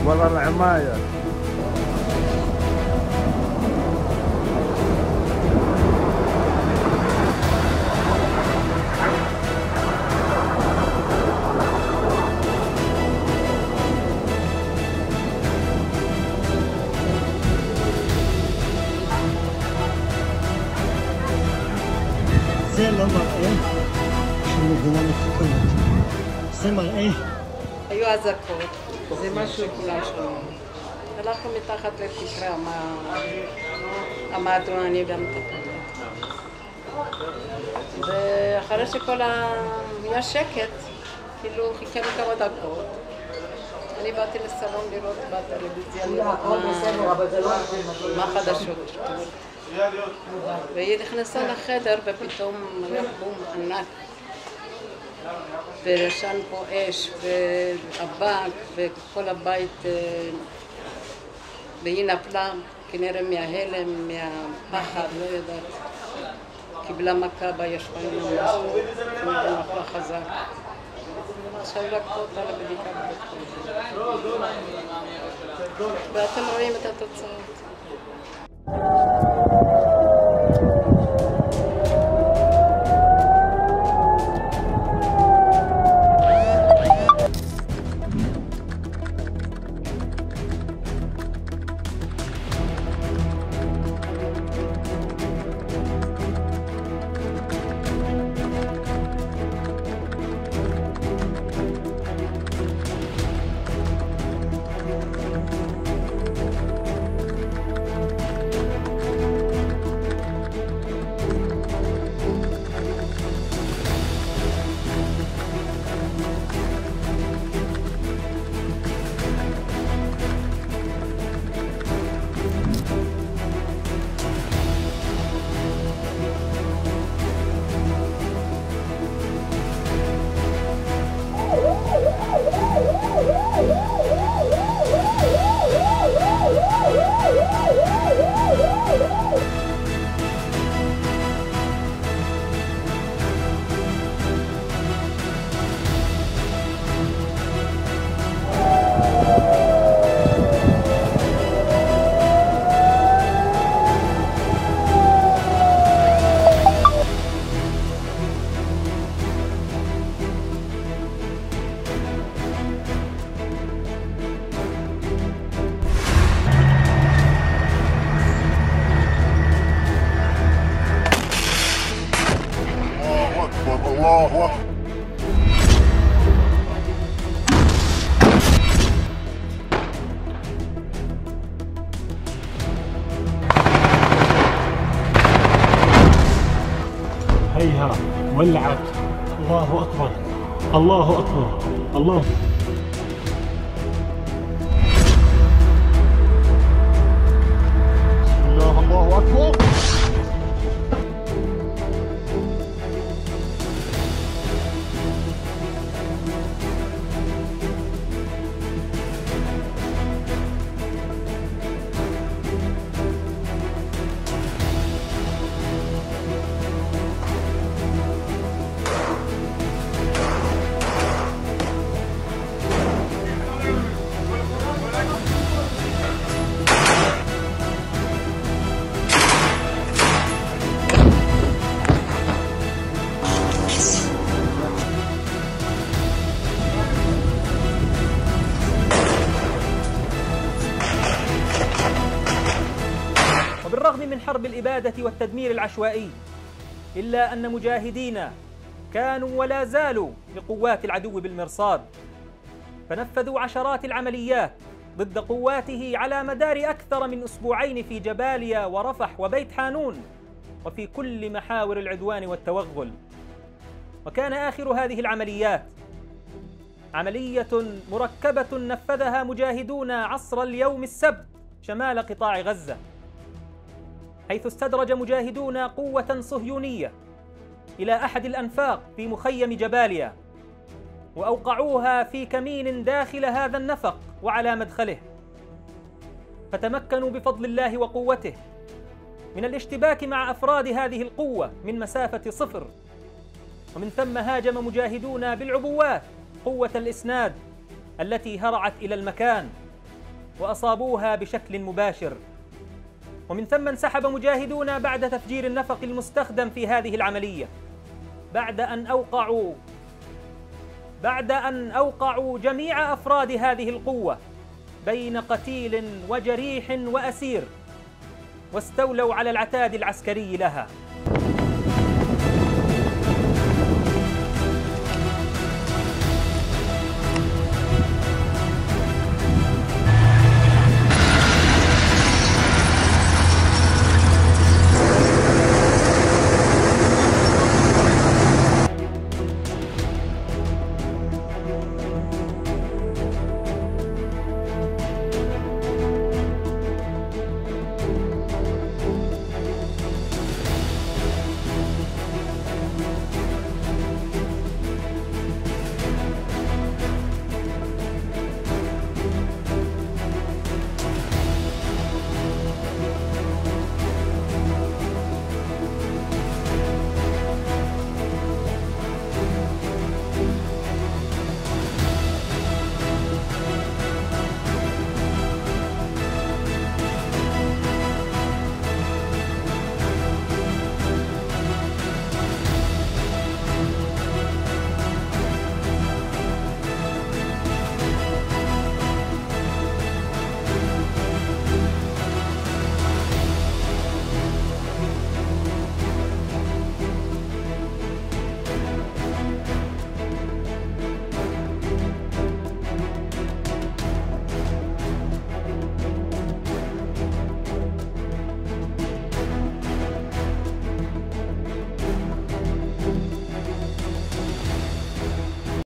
ورا العماية. זה לא מראה שמדינה מתוקנת, זה מראה. היו אזעקות, זה משהו כולם שלנו. הלכנו מתחת לתקרה, עמדנו אני והמטפלת. ואחרי שכל היה שקט, כאילו חיכינו כמה דקות. אני באתי לסלון לראות בטלוויזיה, לראות מה החדשות. והיא נכנסה לחדר ופתאום היה בום ענק. וישן פה אש ואבק וכל הבית, והיא נפלה כנראה מההלם, מהפחד, לא יודעת. קיבלה מכה בישביים משהו, כנראה נפלה חזק. עכשיו לקחו אותה לבדיקה בבית חולים. ואתם רואים את התוצאות. الله أكبر. هيها ولعت. الله أكبر الله أكبر الله. الله أكبر. من حرب الإبادة والتدمير العشوائي، إلا أن مجاهدينا كانوا ولا زالوا لقوات العدو بالمرصاد، فنفذوا عشرات العمليات ضد قواته على مدار أكثر من أسبوعين في جباليا ورفح وبيت حانون وفي كل محاور العدوان والتوغل. وكان آخر هذه العمليات عملية مركبة نفذها مجاهدونا عصر اليوم السبت شمال قطاع غزة، حيث استدرج مجاهدونا قوة صهيونية إلى أحد الأنفاق في مخيم جباليا، وأوقعوها في كمين داخل هذا النفق وعلى مدخله، فتمكنوا بفضل الله وقوته من الاشتباك مع أفراد هذه القوة من مسافة 0، ومن ثم هاجم مجاهدونا بالعبوات قوة الإسناد التي هرعت إلى المكان وأصابوها بشكل مباشر. ومن ثم انسحب مجاهدونا بعد تفجير النفق المستخدم في هذه العملية، بعد أن أوقعوا جميع أفراد هذه القوة بين قتيل وجريح وأسير، واستولوا على العتاد العسكري لها.